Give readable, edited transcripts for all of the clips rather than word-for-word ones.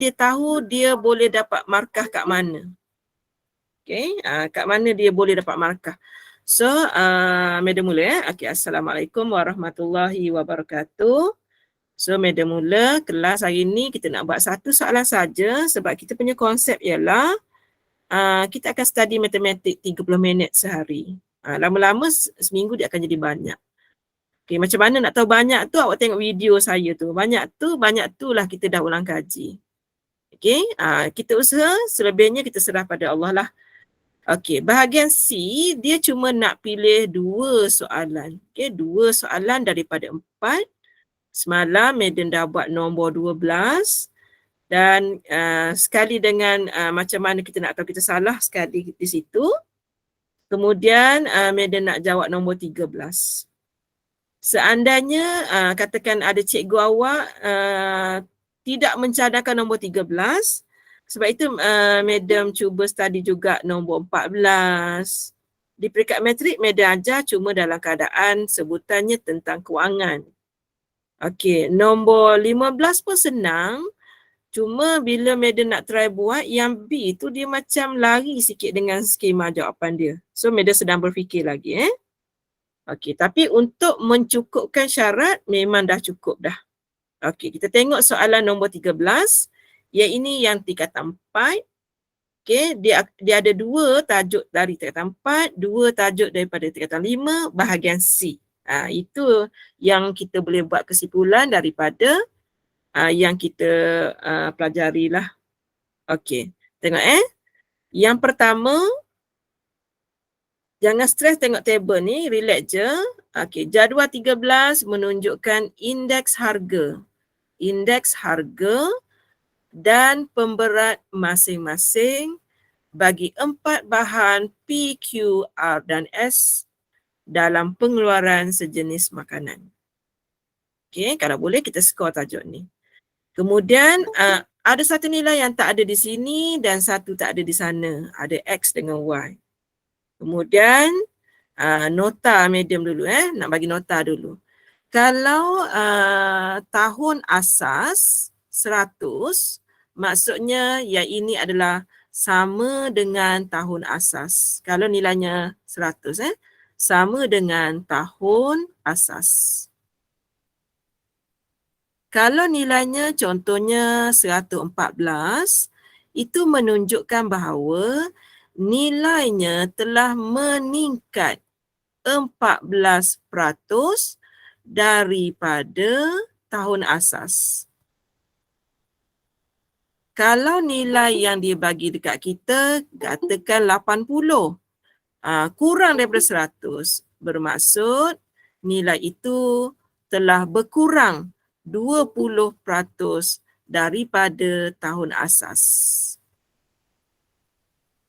dia tahu dia boleh dapat markah kat mana. Okay, kat mana dia boleh dapat markah. So, Madam mula. Okay, Assalamualaikum warahmatullahi wabarakatuh. So, Madam mula, kelas hari ni kita nak buat satu soalan saja sebab kita punya konsep ialah kita akan study matematik 30 minit sehari. Lama-lama seminggu dia akan jadi banyak. Okay, macam mana nak tahu banyak tu, awak tengok video saya tu. Banyak tu lah kita dah ulang kaji. Okay, kita usaha, selebihnya kita serah pada Allah lah. Okay, bahagian C, dia cuma nak pilih 2 soalan. Okay, 2 soalan daripada 4. Semalam Madam dah buat nombor 12. Dan sekali dengan macam mana kita nak tahu kita salah sekali di situ. Kemudian Madam nak jawab nombor 13. Seandainya katakan ada cikgu awak tidak mencadangkan nombor 13, sebab itu Madam cuba study juga nombor 14. Di peringkat matrik Madam ajar cuma dalam keadaan sebutannya tentang kewangan. Okey, nombor 15 pun senang. Cuma bila Madam nak try buat, yang B tu dia macam lari sikit dengan skema jawapan dia. So Madam sedang berfikir lagi. Okey, tapi untuk mencukupkan syarat memang dah cukup dah. Okey, kita tengok soalan nombor 13. Yang ini yang tingkatan 4. Okey, dia ada 2 tajuk dari tingkatan 4, 2 tajuk daripada tingkatan 5, bahagian C. Itu yang kita boleh buat kesimpulan daripada yang kita pelajari lah. Okey, tengok Yang pertama, jangan stres tengok table ni, relax je. Okey, jadual 13 menunjukkan indeks harga. Indeks harga dan pemberat masing-masing bagi 4 bahan P, Q, R dan S dalam pengeluaran sejenis makanan. Okey, kalau boleh kita skor tajuk ni. Kemudian ada satu nilai yang tak ada di sini dan satu tak ada di sana. Ada X dengan Y. Kemudian nota medium dulu nak bagi nota dulu. Kalau tahun asas 100, maksudnya yang ini adalah sama dengan tahun asas. Kalau nilainya 100 sama dengan tahun asas. Kalau nilainya contohnya 114, itu menunjukkan bahawa nilainya telah meningkat 14% daripada tahun asas. Kalau nilai yang dia bagi dekat kita, katakan 80, kurang daripada 100, bermaksud nilai itu telah berkurang 20% daripada tahun asas.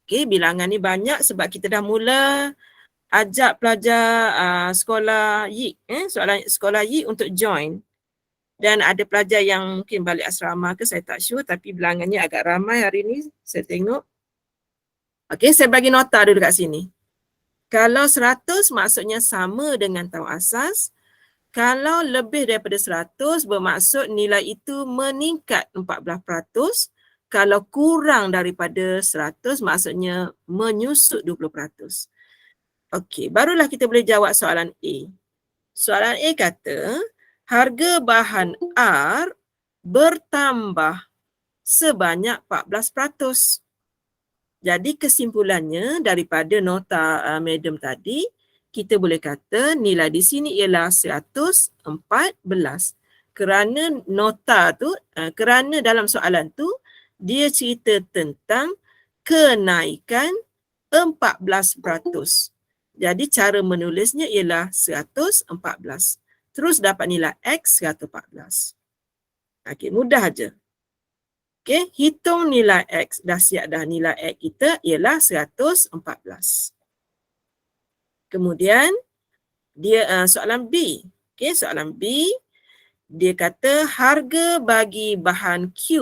Okey, bilangan ni banyak sebab kita dah mula ajak pelajar sekolah YIK, soalan sekolah YIK untuk join. Dan ada pelajar yang mungkin balik asrama ke, saya tak sure, tapi bilangannya agak ramai hari ni, saya tengok. Okey, saya bagi nota dulu kat sini. Kalau 100 maksudnya sama dengan tahun asas. Kalau lebih daripada 100 bermaksud nilai itu meningkat 14%. Kalau kurang daripada 100 maksudnya menyusut 20%. Okey, barulah kita boleh jawab soalan A. Soalan A kata, harga bahan R bertambah sebanyak 14%. Jadi kesimpulannya daripada nota Madam tadi, kita boleh kata nilai di sini ialah 114. Kerana nota tu, kerana dalam soalan tu, dia cerita tentang kenaikan 14%. Jadi cara menulisnya ialah 114. Terus dapat nilai X 114. Okey, mudah aja. Okey, hitung nilai X. Dah siap dah nilai X kita ialah 114. Kemudian dia soalan B. Okey, soalan B dia kata harga bagi bahan Q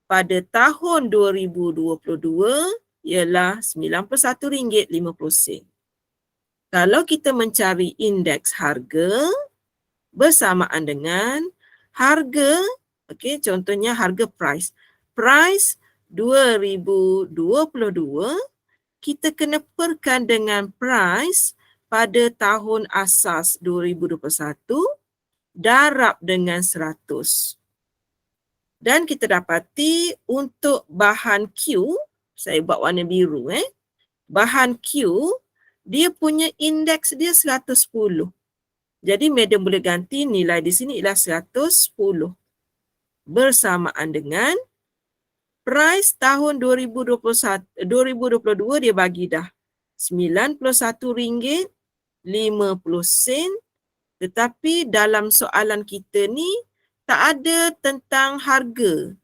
pada tahun 2022 ialah RM91.50. Kalau kita mencari indeks harga bersamaan dengan harga, okey, contohnya harga price. price 2022, kita kena perkan dengan price pada tahun asas 2021 darab dengan 100. Dan kita dapati untuk bahan Q, saya buat warna biru bahan Q, dia punya indeks dia 110. Jadi madam boleh ganti nilai di sini ialah 110. Bersamaan dengan price tahun 2022 dia bagi dah RM91.50. Tetapi dalam soalan kita ni tak ada tentang harga.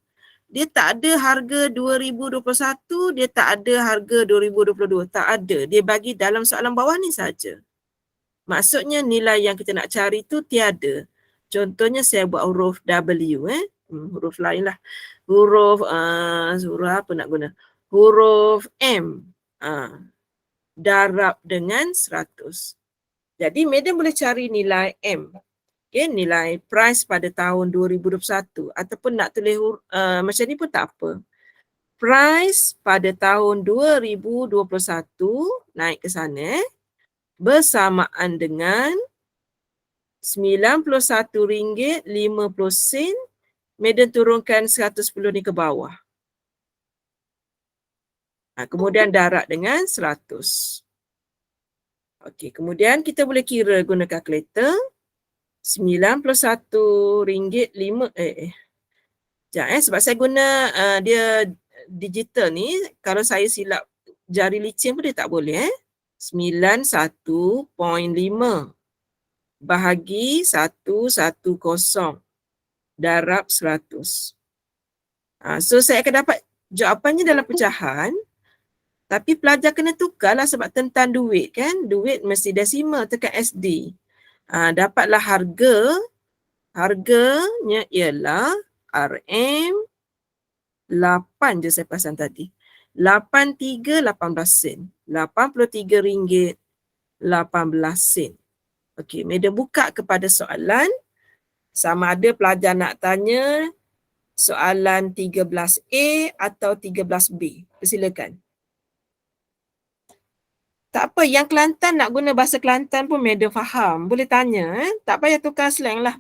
Dia tak ada harga 2021, dia tak ada harga 2022. Tak ada. Dia bagi dalam soalan bawah ni saja. Maksudnya nilai yang kita nak cari tu tiada. Contohnya saya buat huruf W huruf lain lah. Huruf apa nak guna? Huruf M. Darab dengan 100. Jadi madam boleh cari nilai M. Okay, nilai price pada tahun 2021 ataupun nak tulis macam ni pun tak apa. Price pada tahun 2021 naik ke sana bersamaan dengan RM91.50. Madam turunkan 110 ni ke bawah. Kemudian darab dengan 100. Okey, kemudian kita boleh kira guna kalkulator. RM91.5 sebab saya guna dia digital ni, kalau saya silap jari licin pun dia tak boleh 91.5 bahagi 110 darab 100. So saya akan dapat jawapannya dalam pecahan, tapi pelajar kena tukarlah sebab tentang duit kan. Duit mesti desimal tekan SD. Dapatlah harganya ialah RM 8 je saya pasang tadi. 83.18 sen. RM83.18. Okey, madam buka kepada soalan. Sama ada pelajar nak tanya soalan 13A atau 13B. Persilakan. Tak apa, yang Kelantan nak guna bahasa Kelantan pun madam faham. Boleh tanya. Tak payah tukar slang lah.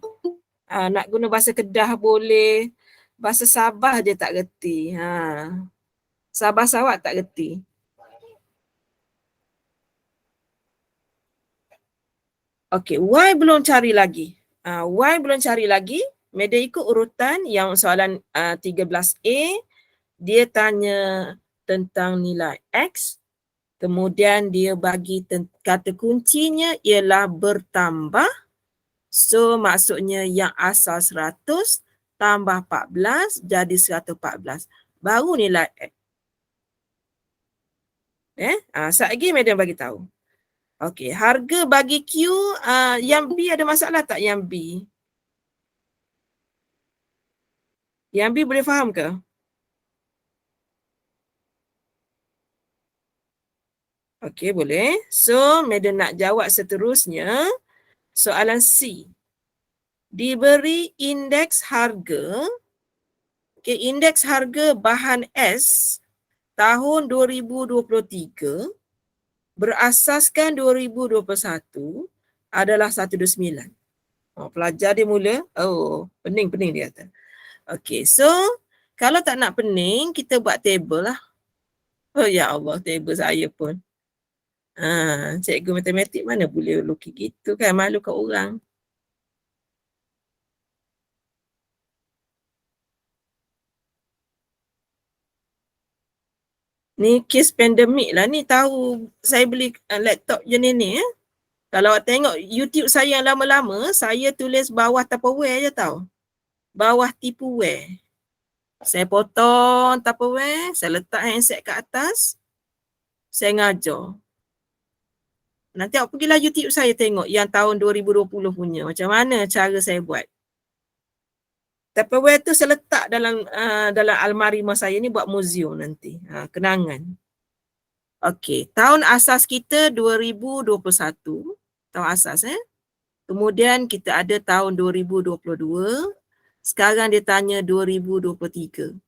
Nak guna bahasa Kedah boleh. Bahasa Sabah je tak reti. Sabah Sarawak tak reti. Okey, Y belum cari lagi. Y belum cari lagi. Madam ikut urutan yang soalan 13A. Dia tanya tentang nilai X. Kemudian dia bagi kata kuncinya ialah bertambah. So maksudnya yang asal 100 tambah 14 jadi 114. Baru nilai X. Sekejap lagi madam bagi tahu. Okey, harga bagi Q, yang B ada masalah tak yang B? Yang B boleh faham ke? Okey, boleh. So, madam nak jawab seterusnya. Soalan C. Diberi indeks harga. Okey, indeks harga bahan S tahun 2023 berasaskan 2021 adalah 129. Pelajar dia mula, pening dia kata. Okey, so kalau tak nak pening, kita buat table lah. Oh ya Allah, table saya pun. Cikgu matematik mana boleh lukis gitu kan, malu kat orang. Ni kes pandemik lah ni, tahu saya beli laptop jenis ni Kalau tengok YouTube saya yang lama-lama, saya tulis bawah Tupperware je tau. Bawah Tipuware. Saya potong Tupperware, saya letak handset kat atas, saya ngajar. Nanti awak pergilah YouTube saya tengok yang tahun 2020 punya. Macam mana cara saya buat. Tupperware tu saya letak dalam almari rumah saya ni buat museum nanti. Kenangan. Okey, tahun asas kita 2021. Tahun asas Kemudian kita ada tahun 2022. Sekarang dia tanya 2023.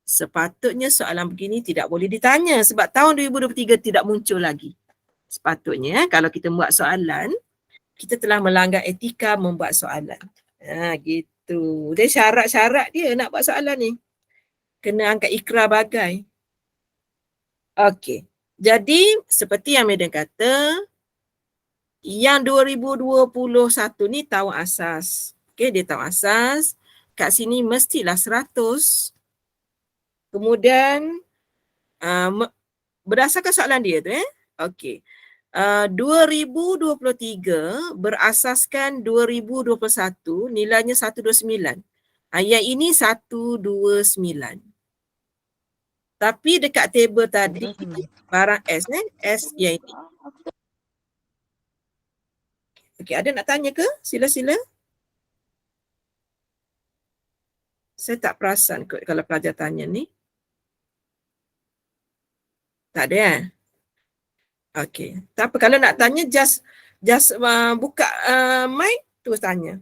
Sepatutnya soalan begini tidak boleh ditanya sebab tahun 2023 tidak muncul lagi. Sepatutnya kalau kita buat soalan, kita telah melanggar etika membuat soalan. Gitu. Dia syarat-syarat dia nak buat soalan ni. Kena angkat ikrar bagai. Okey. Jadi seperti yang Madam kata, yang 2021 ni tahun asas. Okey, dia tahun asas. Kat sini mestilah 100. Kemudian berdasarkan soalan dia tu okey. 2023 berasaskan 2021 nilainya 129. Yang ini 129. Tapi dekat table tadi barang S S yang ini. Okey, ada nak tanya ke? Sila-sila. Saya tak perasan kot kalau pelajar tanya ni. Tak ada Okey. Tak apa, kalau nak tanya just buka mic terus tanya.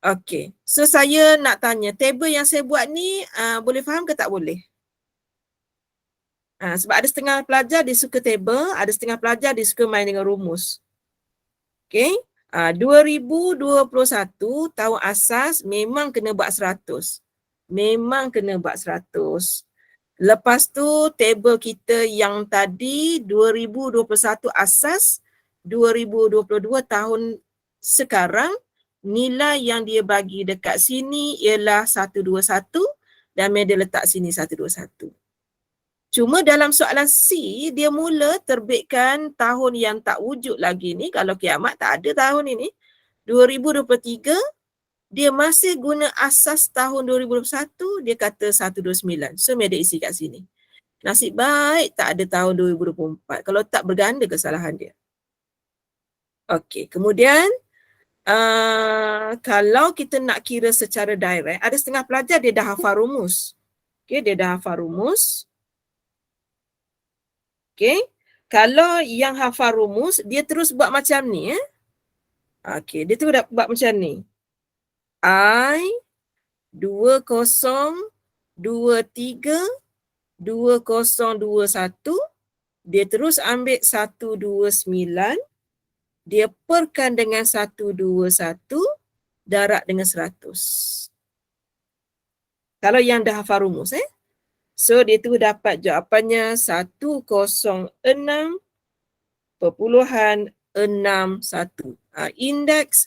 Okey. So saya nak tanya, table yang saya buat ni boleh faham ke tak boleh? Sebab ada setengah pelajar dia suka table, ada setengah pelajar dia suka main dengan rumus. Okey. 2021 tahun asas memang kena buat 100. Memang kena buat 100. Lepas tu table kita yang tadi 2021 asas, 2022 tahun sekarang, nilai yang dia bagi dekat sini ialah 121 dan Madam letak sini 121. Cuma dalam soalan C, dia mula terbitkan tahun yang tak wujud lagi ni. Kalau kiamat tak ada tahun ini. 2023, dia masih guna asas tahun 2021, dia kata 129. So, Madam isi kat sini. Nasib baik tak ada tahun 2024. Kalau tak berganda kesalahan dia. Okey, kemudian kalau kita nak kira secara direct, ada setengah pelajar dia dah hafal rumus. Okey, dia dah hafal rumus. Okey, kalau yang hafal rumus, dia terus buat macam ni. Okey, dia terus buat macam ni. I 2023 2021, dia terus ambil 129, dia perkan dengan 121, darab dengan 100. Kalau yang dah hafal rumus So dia tu dapat jawapannya 106.61. Indeks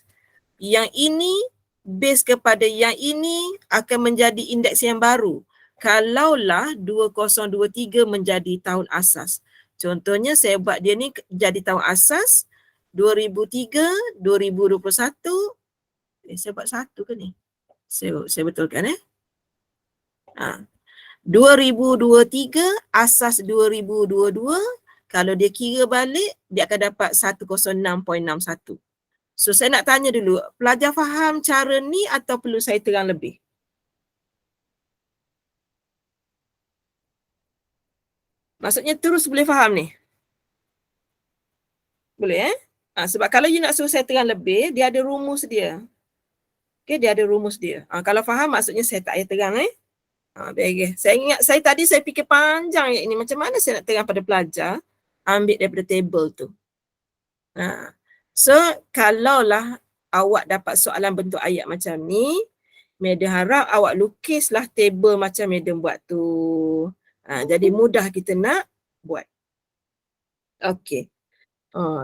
yang ini base kepada yang ini akan menjadi indeks yang baru. Kalaulah 2023 menjadi tahun asas. Contohnya saya buat dia ni jadi tahun asas 2003, 2021. Saya buat satu ke ni? Saya betulkan 2023 asas 2022, kalau dia kira balik dia akan dapat 106.61. So saya nak tanya dulu, pelajar faham cara ni atau perlu saya terang lebih? Maksudnya terus boleh faham ni? Boleh sebab kalau you nak suruh saya terang lebih, dia ada rumus dia. Okay, dia ada rumus dia. Kalau faham maksudnya saya tak payah terang baik. Saya tadi saya fikir panjang ini macam mana saya nak terang pada pelajar ambil daripada table tu. So kalaulah awak dapat soalan bentuk ayat macam ni, Madam harap awak lukislah table macam Madam buat tu. Jadi mudah kita nak buat. Okey.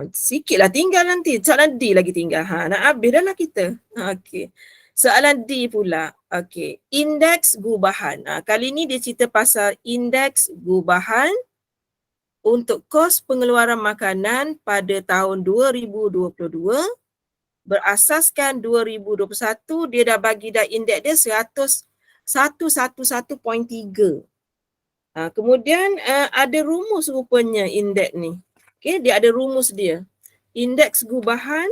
Sikitlah tinggal nanti. Soalan D lagi tinggal. Nak habis dah lah kita. Okey. Soalan D pula. Okey. Indeks gubahan. Kali ni dia cerita pasal indeks gubahan untuk kos pengeluaran makanan pada tahun 2022 berasaskan 2021, dia dah bagi dah indeks dia 111.3. Kemudian ada rumus rupanya indeks ni. Okey, dia ada rumus dia. Indeks gubahan,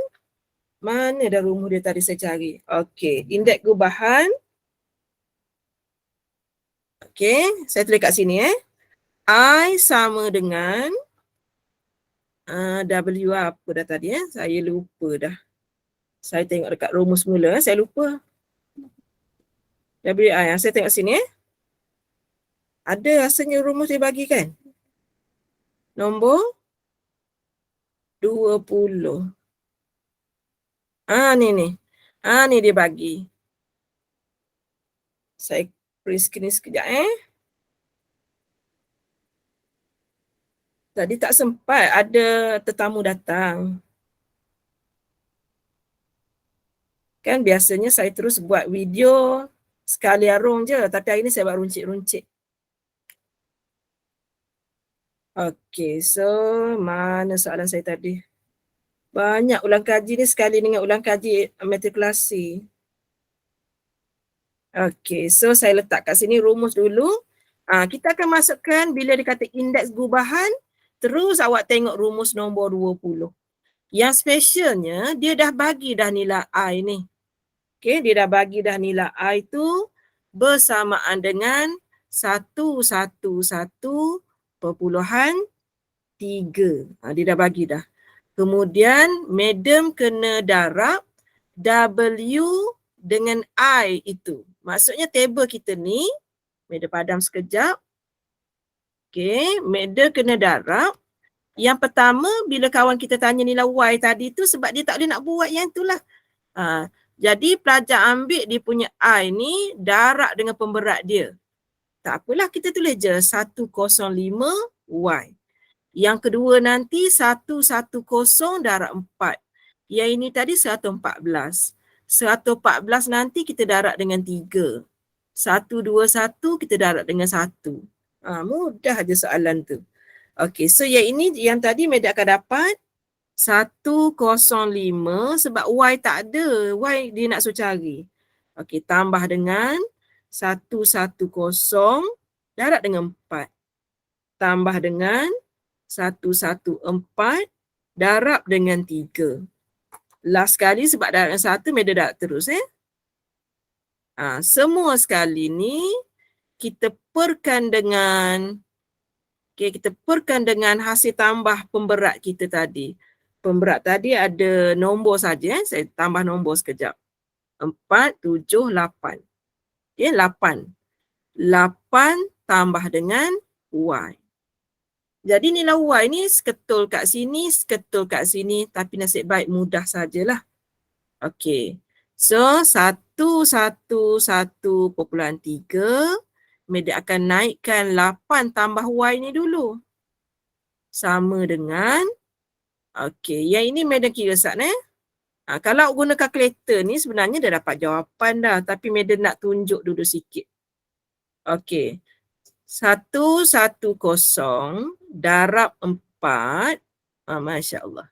mana dah rumus dia tadi saya cari. Okey, indeks gubahan. Okey, saya tulis kat sini I sama dengan W apa dah tadi saya lupa dah. Saya tengok dekat rumus mula saya lupa. WI saya tengok sini Ada rasanya rumus dia bagi kan? Nombor 20. Ni. Ni dia bagi. Saya print screen sekejap Tadi tak sempat, ada tetamu datang. Kan biasanya saya terus buat video sekali arung je, tapi hari ni saya buat runcit-runcit. Okey, so mana soalan saya tadi? Banyak ulang kaji ni sekali dengan ulang kaji matrikulasi. Okey, so saya letak kat sini rumus dulu. Kita akan masukkan bila dia kata indeks gubahan, terus awak tengok rumus nombor 20. Yang specialnya, dia dah bagi dah nilai I ni. Okey, dia dah bagi dah nilai I tu bersamaan dengan 111.3. Dia dah bagi dah. Kemudian, madam kena darab W dengan I itu. Maksudnya table kita ni, madam padam sekejap. Okey, madam kena darab. Yang pertama, bila kawan kita tanya nilai Y tadi tu sebab dia tak boleh nak buat yang itulah. Jadi pelajar ambil dia punya I ni darab dengan pemberat dia. Tak apalah, kita tulis je 105Y. Yang kedua nanti 110 darab 4. Yang ini tadi 114. 114 nanti kita darab dengan 3. 121 kita darab dengan 1. Mudah je soalan tu. Okey, so yang ini yang tadi Medak akan dapat 105 sebab Y tak ada. Y dia nak suruh cari. Okey, tambah dengan 110 darab dengan 4. Tambah dengan 114 darab dengan 3. Last sekali sebab darab dengan 1, Medak darab terus. Semua sekali ni kita perkan dengan kita perkan dengan hasil tambah pemberat kita tadi. Pemberat tadi ada nombor saja. Saya tambah nombor sekejap. 4, 7, 8. Okay, 8. 8 tambah dengan Y. Jadi nilai Y ni seketul kat sini, seketul kat sini. Tapi nasib baik mudah sajalah. Okey. So, 111.3. Media akan naikkan 8 tambah Y ni dulu. Sama dengan, okey, yang ini Media kira sat kalau guna kalkulator ni sebenarnya dah dapat jawapan dah. Tapi Media nak tunjuk dulu sikit. Okey. 110 darab 4. Masya Allah.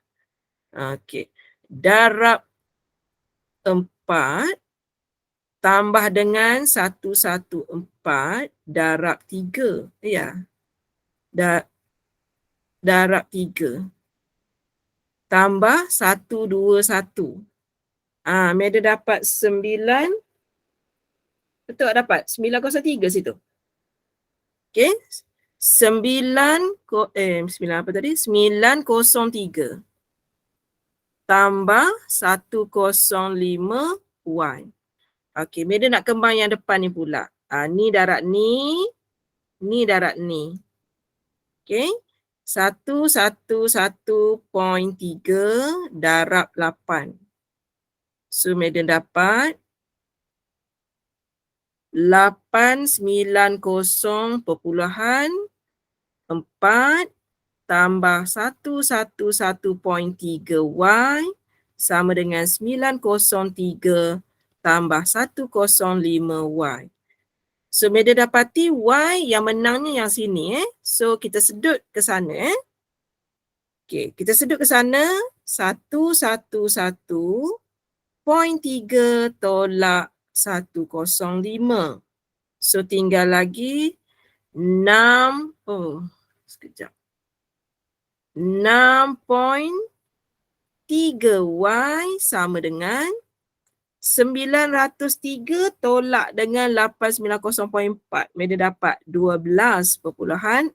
Okey. Darab 4 tambah dengan 114 darab 3. Ya. Darab 3. Tambah 121. Media dapat 9. Betul tak dapat? 903 situ. Okey. 9 apa tadi? 903. Tambah 105Y. Okey, Media nak kembang yang depan ni pula. Ni darab ni. Ni darab ni. Okey. 111.3 darab 8. So, Media dapat 890.4 tambah 111.3Y sama dengan 903 tambah 105Y. So, Media dapati Y yang menangnya yang sini. So, kita sedut ke sana. Okey, kita sedut ke sana. 111.3 tolak 105. So, tinggal lagi 6. Sekejap. 6.3Y sama dengan 903 tolak dengan 890.4. Media dapat 12.6.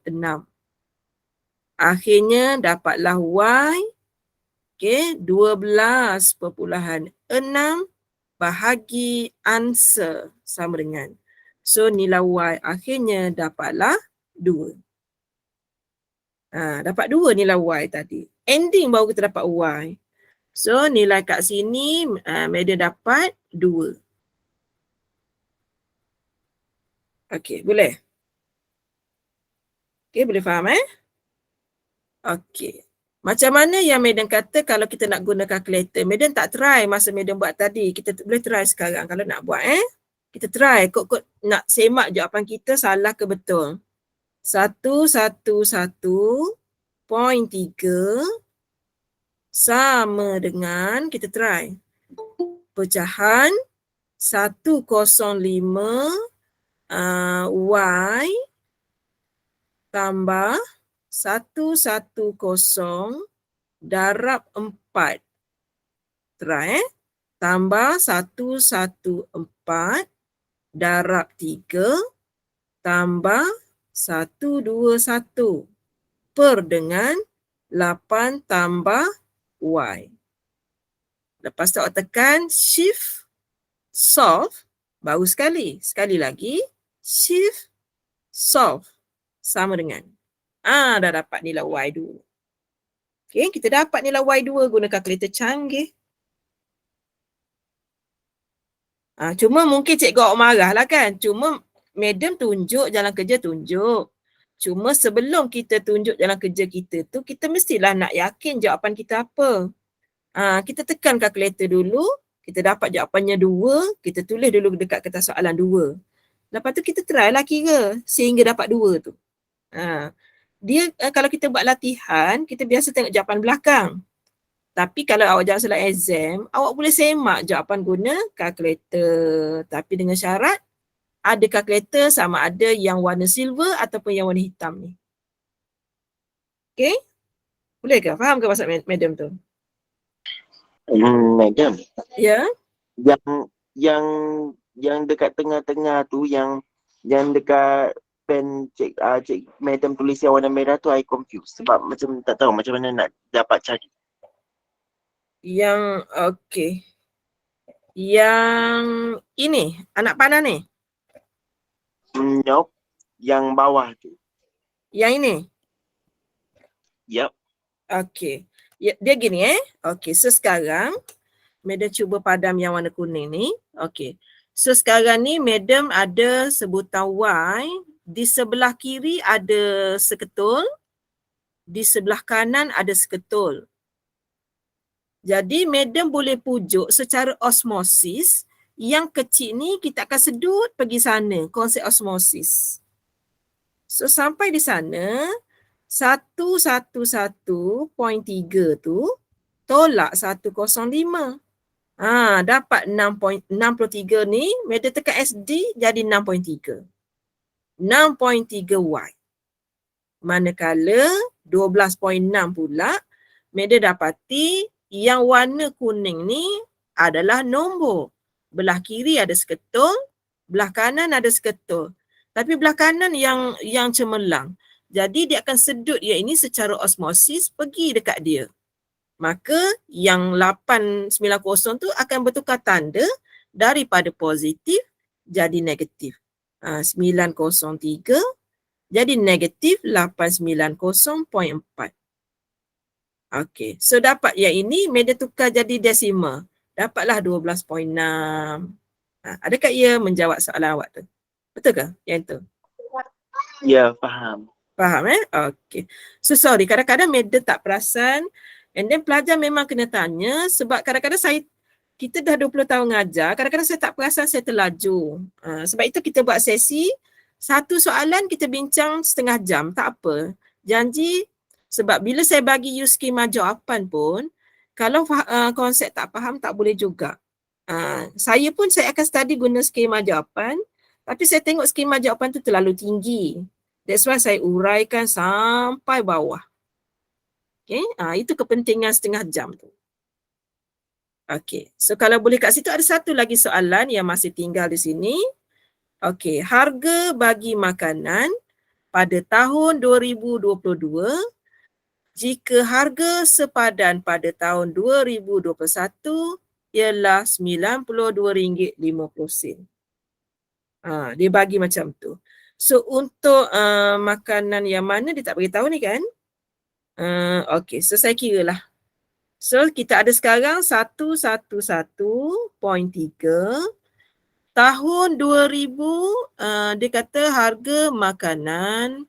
Akhirnya dapatlah Y. Okey, 12.6 bahagi answer sama dengan So nilai Y akhirnya dapatlah 2. Dapat 2 nilai Y tadi. Ending baru kita dapat Y. So nilai kat sini Madam dapat 2. Okey, boleh? Okey, boleh faham Okey. Macam mana yang Madam kata kalau kita nak guna kalkulator? Madam tak try masa Madam buat tadi. Kita boleh try sekarang kalau nak buat Kita try kod-kod nak semak jawapan kita salah ke betul. 111.3 sama dengan, kita try, pecahan 105 Y tambah 110 darab 4. Try tambah 114 darab 3 tambah 121 per dengan 8 tambah Y. Lepas tu awak tekan shift solve, baru sekali. Sekali lagi, shift solve sama dengan. Dah dapat nilai Y2. Okay, kita dapat nilai Y2 guna kalkulator canggih. Cuma mungkin cikgu awak marah lah kan. Cuma Madam tunjuk jalan kerja tunjuk. Cuma sebelum kita tunjuk jalan kerja kita tu, kita mestilah nak yakin jawapan kita apa. Kita tekan kalkulator dulu, kita dapat jawapannya 2, kita tulis dulu dekat kertas soalan 2. Lepas tu kita try lah kira sehingga dapat 2 tu. Dia kalau kita buat latihan, kita biasa tengok jawapan belakang. Tapi kalau awak jawab soalan exam, awak boleh semak jawapan guna kalkulator. Tapi dengan syarat, ada kalkulator sama ada yang warna silver ataupun yang warna hitam ni. Okay? Boleh ke? Faham ke maksud Madam tu? Madam. Ya? Yang dekat tengah-tengah tu, yang dekat pen cik Madam tulis yang warna merah tu, I confused. Sebab macam tak tahu macam mana nak dapat cari. Yang okey. Yang ini, anak panah ni? Nope. Yang bawah tu. Yang ini? Yup. Okey. Ya, dia gini Okey, so sekarang Madam cuba padam yang warna kuning ni. Okey. So sekarang ni Madam ada sebutan Y, di sebelah kiri ada seketul, di sebelah kanan ada seketul. Jadi Madam boleh pujuk secara osmosis, yang kecil ni kita akan sedut pergi sana, konsep osmosis. So sampai di sana, 111.3 tu tolak 105. Dapat 6.63 ni, Madam tekan SD jadi 6.3. 6.3 Y. Manakala 12.6 pula, Madam dapati yang warna kuning ni adalah nombor. Belah kiri ada seketul, belah kanan ada seketul. Tapi belah kanan yang cemerlang. Jadi dia akan sedut yang ini secara osmosis pergi dekat dia. Maka yang 890 tu akan bertukar tanda daripada positif jadi negatif. 903 jadi negatif 890.4. Okey, so dapat yang ini Madam tukar jadi desimal. Dapatlah 12.6. Adakah ia menjawab soalan awak tu? Betul ke yang tu? Ya, faham. Faham Okey. So sorry, kadang-kadang Madam tak perasan. And then pelajar memang kena tanya sebab kadang-kadang kita dah 20 tahun ngajar, kadang-kadang saya tak perasan saya terlaju. Sebab itu kita buat sesi, satu soalan kita bincang setengah jam, tak apa. Janji, sebab bila saya bagi you skema jawapan pun, kalau konsep tak faham tak boleh juga. Saya akan study guna skema jawapan, tapi saya tengok skema jawapan tu terlalu tinggi. That's why saya uraikan sampai bawah. Okay, itu kepentingan setengah jam tu. Okay, so kalau boleh kat situ ada satu lagi soalan yang masih tinggal di sini. Okay, harga bagi makanan pada tahun 2022 jika harga sepadan pada tahun 2021 ialah RM92.50. Dia bagi macam tu. So untuk makanan yang mana dia tak beritahu ni kan. Okay, so saya kira lah. So kita ada sekarang 111.3. Tahun 2000 dia kata harga makanan.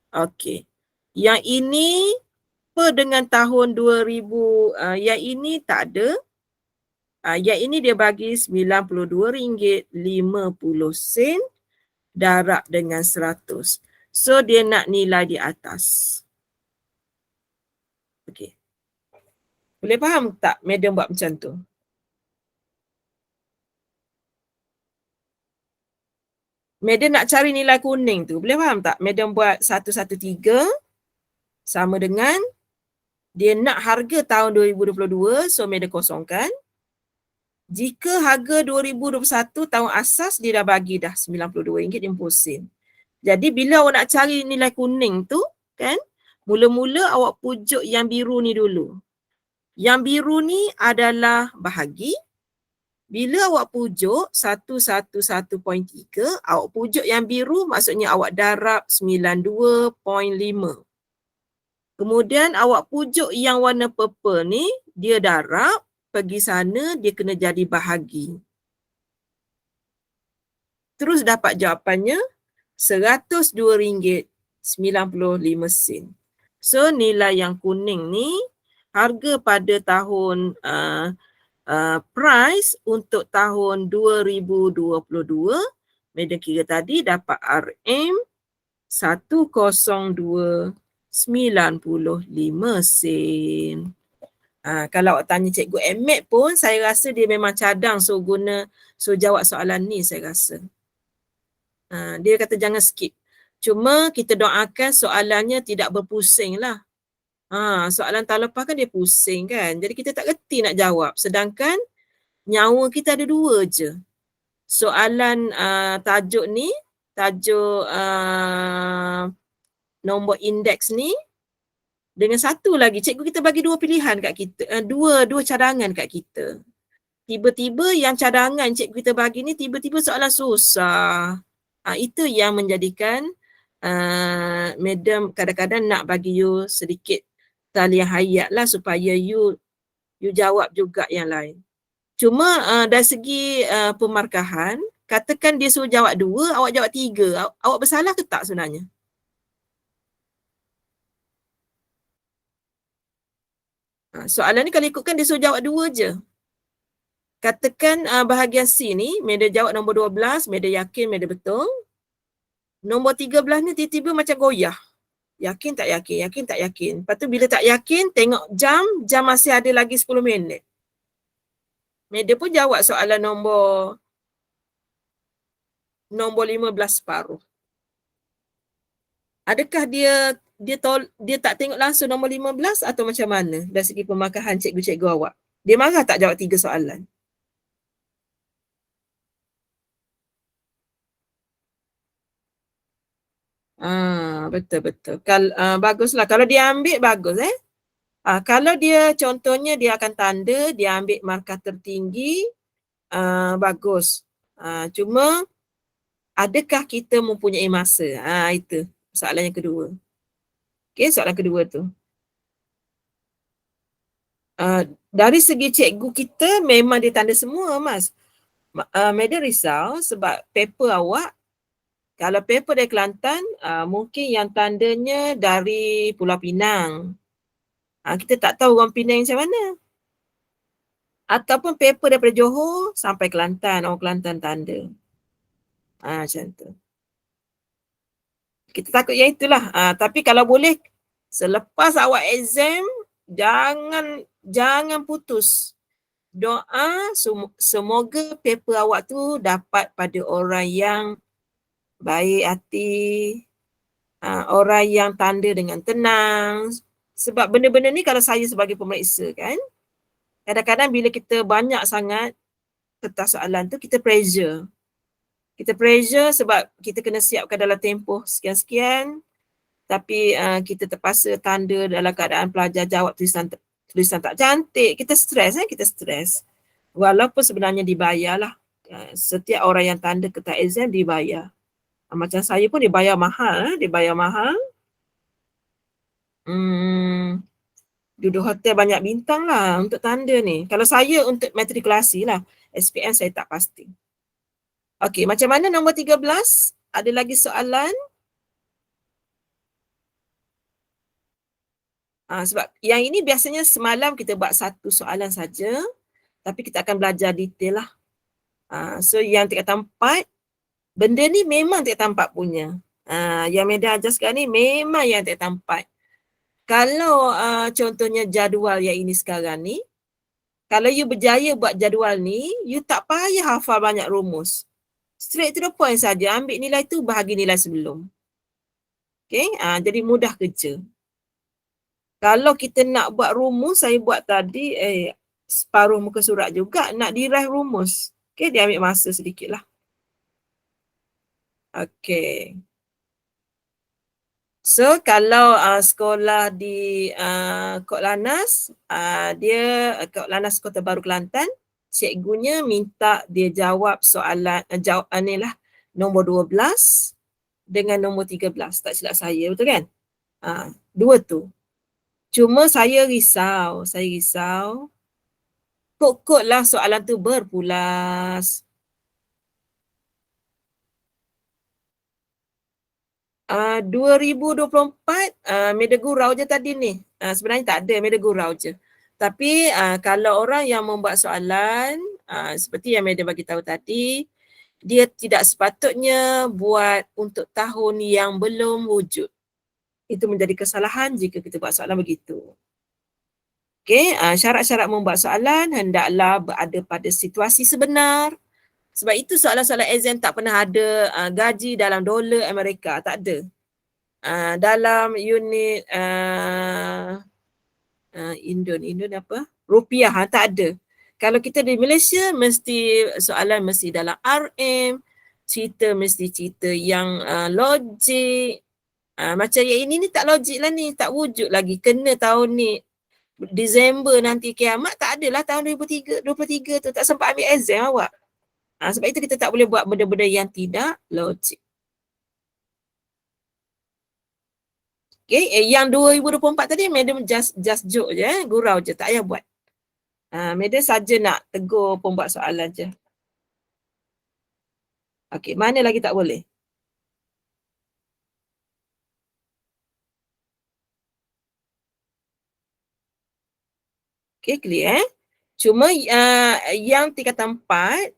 Okay. Yang ini dengan tahun 2000 yang ini tak ada. Yang ini dia bagi RM92.50 darab dengan 100. So dia nak nilai di atas. Okay. Boleh faham tak madam buat macam tu? Madam nak cari nilai kuning tu. Boleh faham tak? Madam buat 113 sama dengan dia nak harga tahun 2022. So madam kosongkan. Jika harga 2021 tahun asas dia dah bagi dah RM92.50. Jadi bila awak nak cari nilai kuning tu kan, mula-mula awak pujuk yang biru ni dulu. Yang biru ni adalah bahagi. Bila awak pujuk 111.3, awak pujuk yang biru maksudnya awak darab 92.5. Kemudian awak pujuk yang warna purple ni, dia darab, pergi sana, dia kena jadi bahagi. Terus dapat jawapannya RM102.95. So nilai yang kuning ni, harga pada tahun price untuk tahun 2022, madam kira tadi dapat RM 102.95. Kalau awak tanya cikgu Ahmed pun, saya rasa dia memang cadang so jawab soalan ni saya rasa. Dia kata jangan skip. Cuma kita doakan soalannya tidak berpusing lah. Soalan tahun lepas kan dia pusing kan. Jadi kita tak reti nak jawab. Sedangkan nyawa kita ada 2 je. Soalan tajuk ni, tajuk nombor indeks ni, dengan satu lagi, cikgu kita bagi 2 pilihan kat kita. Dua cadangan kat kita. Tiba-tiba yang cadangan cikgu kita bagi ni, tiba-tiba soalan susah. Itu yang menjadikan madam kadang-kadang nak bagi you sedikit talian hayat lah supaya you jawab juga yang lain. Cuma dari segi pemarkahan, katakan dia suruh jawab 2, awak jawab 3. Awak bersalah ke tak sebenarnya? Soalan ni kalau ikutkan dia suruh jawab 2 je. Katakan bahagian C ni, madam jawab nombor 12, madam yakin, madam betul. Nombor 13 ni tiba-tiba macam goyah. Yakin tak yakin, yakin tak yakin. Lepas tu bila tak yakin, tengok jam masih ada lagi 10 minit. Madam pun jawab soalan nombor 15 separuh. Adakah dia tak tengok langsung nombor 15 atau macam mana dari segi pemarkahan cikgu-cikgu awak? Dia marah tak jawab 3 soalan? Betul-betul. Baguslah. Kalau dia ambil, bagus kalau dia contohnya dia akan tanda, dia ambil markah tertinggi, bagus. Cuma adakah kita mempunyai masa? Itu soalan yang kedua. Okey, soalan kedua tu. Dari segi cikgu kita memang dia tanda semua, Mas. Madam risau sebab paper awak, kalau paper dari Kelantan, mungkin yang tandanya dari Pulau Pinang. Kita tak tahu orang Pinang macam mana. Ataupun paper daripada Johor sampai Kelantan, orang Kelantan tanda. Macam tu. Kita takut yang itulah. Tapi kalau boleh, selepas awak exam, jangan putus. Doa semoga paper awak tu dapat pada orang yang baik hati, orang yang tanda dengan tenang. Sebab benda-benda ni kalau saya sebagai pemeriksa kan, kadang-kadang bila kita banyak sangat kertas soalan tu, kita pressure. Kita pressure sebab kita kena siapkan dalam tempoh sekian-sekian, tapi kita terpaksa tanda dalam keadaan pelajar jawab tulisan tak cantik. Kita stres. Walaupun sebenarnya dibayar lah Setiap orang yang tanda kertas exam dibayar. Macam saya pun dibayar mahal, dibayar mahal. Duduk hotel banyak bintang lah untuk tanda ni. Kalau saya untuk matrikulasi lah, SPM saya tak pasti. Okey, macam mana nombor 13? Ada lagi soalan? Sebab yang ini biasanya semalam kita buat satu soalan saja, tapi kita akan belajar detail lah. So yang tingkatan 4, benda ni memang tingkatan 4 punya. Yang Medan ajar sekarang ni memang yang tingkatan 4. Kalau contohnya jadual yang ini sekarang ni, kalau you berjaya buat jadual ni, you tak payah hafal banyak rumus. Straight to the point saja, ambil nilai tu bahagi nilai sebelum. Okay, jadi mudah kerja. Kalau kita nak buat rumus, saya buat tadi, separuh muka surat juga, nak diraih rumus. Okay, dia ambil masa sedikit lah. Okay. So, kalau sekolah di Kok Lanaz, dia Kok Lanaz Kota Baru Kelantan, cikgunya minta dia jawab soalan, ni lah, nombor 12 dengan nombor 13. Tak silap saya, betul kan? Dua tu. Cuma saya risau. Kok-koklah soalan tu berpulas. 2024 Meda Gurau je tadi ni. Sebenarnya tak ada Meda Gurau je. Tapi kalau orang yang membuat soalan, seperti yang Meda bagi tahu tadi, dia tidak sepatutnya buat untuk tahun yang belum wujud. Itu menjadi kesalahan jika kita buat soalan begitu. Okey, syarat-syarat membuat soalan hendaklah berada pada situasi sebenar. Sebab itu soalan-soalan exam tak pernah ada gaji dalam dolar Amerika, tak ada. Dalam unit Indon apa? Rupiah, tak ada. Kalau kita di Malaysia, soalan mesti dalam RM, cerita mesti cerita yang logik. Macam yang ini ni tak logik lah ni, tak wujud lagi. Kena tahun ni, Disember nanti kiamat, tak adalah tahun 2023 tu, tak sempat ambil exam awak. Sebab itu kita tak boleh buat benda-benda yang tidak logik. Okay, yang 2024 tadi madam just joke je, gurau je, tak payah buat. Madam saja nak tegur pembuat soalan je. Okay, mana lagi tak boleh? Okay, clear Cuma yang tingkatan 4,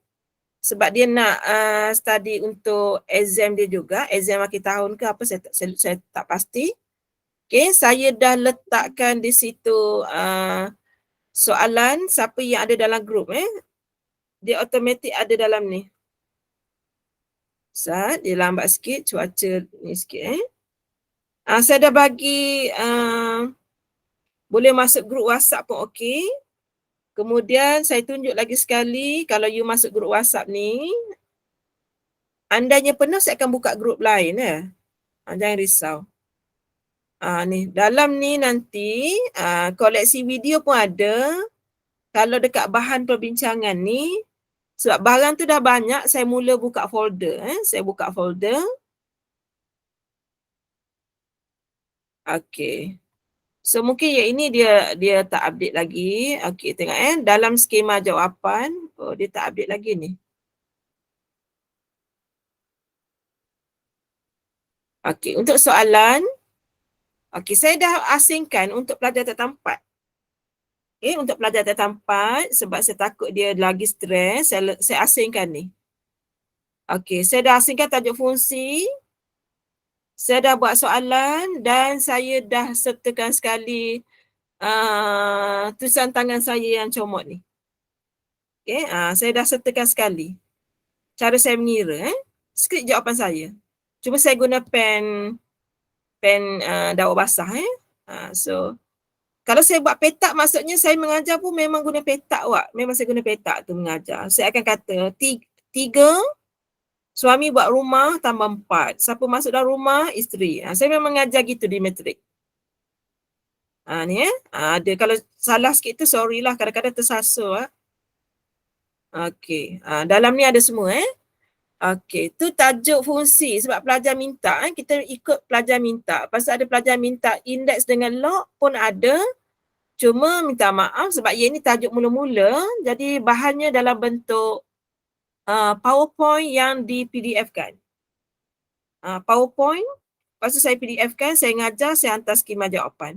sebab dia nak study untuk exam dia juga, exam akhir tahun ke apa, saya tak pasti. Okay, saya dah letakkan di situ soalan siapa yang ada dalam grup. Dia automatik ada dalam ni. Dia lambat sikit, cuaca ni sikit. Saya dah bagi, boleh masuk grup WhatsApp pun okey. Kemudian saya tunjuk lagi sekali, kalau you masuk grup WhatsApp ni, andainya penuh saya akan buka grup lain. Jangan risau. Ni dalam ni nanti koleksi video pun ada. Kalau dekat bahan perbincangan ni, sebab barang tu dah banyak, saya mula buka folder. Saya buka folder. Okey. So mungkin yang ini dia tak update lagi. Okey, tengok dalam skema jawapan, dia tak update lagi ni. Okey, untuk soalan, okey, saya dah asingkan untuk pelajar tingkatan 4. Okay, untuk pelajar tingkatan 4, sebab saya takut dia lagi stres, saya asingkan ni. Okey, saya dah asingkan tajuk fungsi. Saya dah buat soalan dan saya dah sertakan sekali tulisan tangan saya yang comot ni. Okay, saya dah sertakan sekali. Cara saya mengira, skrip jawapan saya. Cuma saya guna pen daur basah. So, kalau saya buat petak, maksudnya saya mengajar pun memang guna petak awak. Memang saya guna petak tu mengajar. Saya akan kata 3, suami buat rumah tambah 4. Siapa masuk dalam rumah? Isteri. Saya memang mengajar gitu di matrik. Ni ada. Kalau salah sikit tu sorry lah. Kadang-kadang tersasul. Okey. Dalam ni ada semua Okey, tu tajuk fungsi sebab pelajar minta kita ikut pelajar minta. Pasal ada pelajar minta indeks dengan log pun ada. Cuma minta maaf sebab ia ni tajuk mula-mula jadi bahannya dalam bentuk PowerPoint yang di PDF-kan. PowerPoint, lepas tu saya PDF-kan, saya ngajar, saya hantar skema jawapan.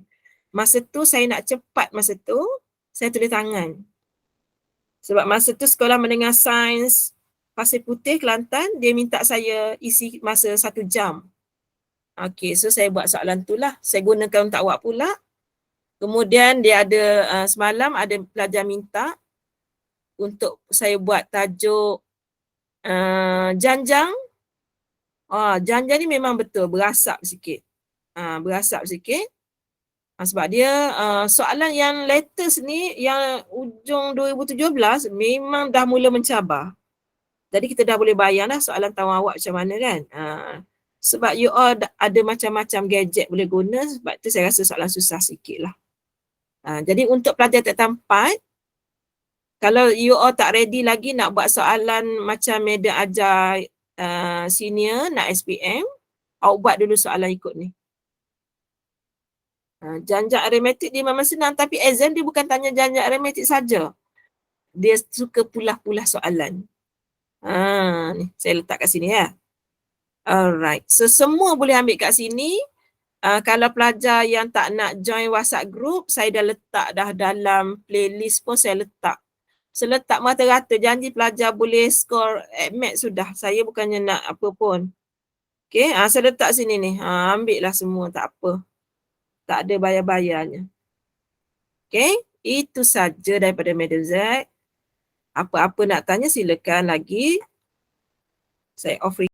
Masa tu saya nak cepat masa tu, saya tulis tangan. Sebab masa tu sekolah menengah sains Pasir Putih, Kelantan, dia minta saya isi masa 1 jam. Okey, so saya buat soalan tu lah. Saya gunakan untuk awak pula. Kemudian dia ada, semalam ada pelajar minta untuk saya buat tajuk janjang. Janjang ni memang betul, berasap sikit. Berasap sikit. Sebab dia soalan yang latest ni, yang ujung 2017 memang dah mula mencabar. Jadi kita dah boleh bayang dah soalan tawar awak macam mana kan. Sebab you all ada macam-macam gadget boleh guna, sebab tu saya rasa soalan susah sikit lah. Jadi untuk pelajar tingkatan 4, kalau you all tak ready lagi nak buat soalan macam madam ajar senior nak SPM, awak buat dulu soalan ikut ni. Janjang aritmetik dia memang senang, tapi exam dia bukan tanya janjang aritmetik saja. Dia suka pulah-pulah soalan. Ni saya letak kat sini ya. Alright. So semua boleh ambil kat sini. Kalau pelajar yang tak nak join WhatsApp group, saya dah letak dah dalam playlist pun saya letak. Saya letak rata-rata, janji pelajar boleh score ADMAT sudah. Saya bukannya nak apa pun. Okay, saya letak sini ni. Ambil lah semua, tak apa. Tak ada bayar-bayarnya. Okay, itu saja daripada Madam Z. Apa-apa nak tanya silakan lagi. Saya off